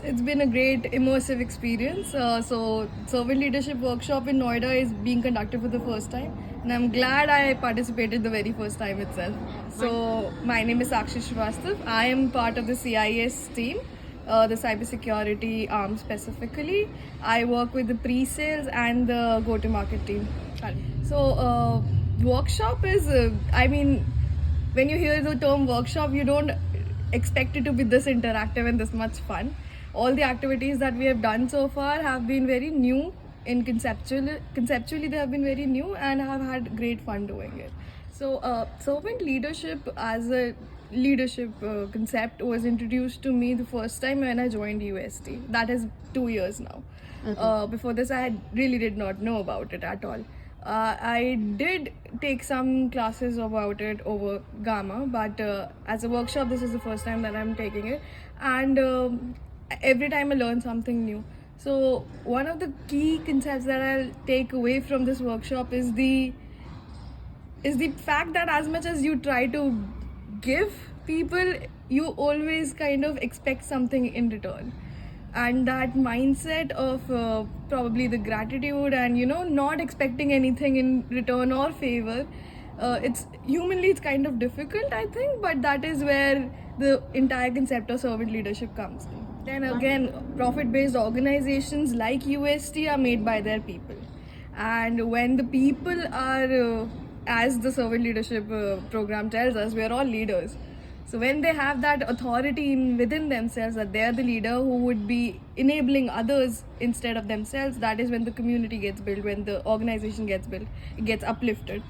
it's been a great immersive experience. So Servant Leadership Workshop in Noida is being conducted for the first time, and I'm glad I participated the very first time itself. So my name is Sakshi Srivastav. I am part of the CIS team, the cybersecurity arm specifically. I work with the pre-sales and the go-to-market team. So workshop is, when you hear the term workshop, you don't expect it to be this interactive and this much fun. All the activities that we have done so far have been very new in conceptually they have been very new, and I have had great fun doing it. So servant leadership as a leadership concept was introduced to me the first time when I joined UST. That is 2 years now. Before this, I really did not know about it at all. I did take some classes about it over Gamma, but as a workshop, this is the first time that I'm taking it, and every time I learn something new. So one of the key concepts that I'll take away from this workshop is the fact that as much as you try to give people, you always kind of expect something in return. And that mindset of probably the gratitude and not expecting anything in return or favor, it's kind of difficult, I think, but that is where the entire concept of servant leadership comes in. Then again, profit-based organizations like UST are made by their people, and when the people are as the servant leadership program tells us, we are all leaders. So when they have that authority within themselves that they're the leader who would be enabling others instead of themselves, that is when the community gets built, when the organization gets built, it gets uplifted.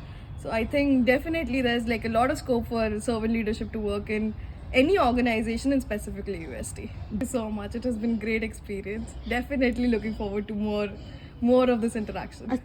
So I think definitely there's like a lot of scope for servant leadership to work in any organization, and specifically UST. Thank you so much. It has been a great experience. Definitely looking forward to more of this interaction.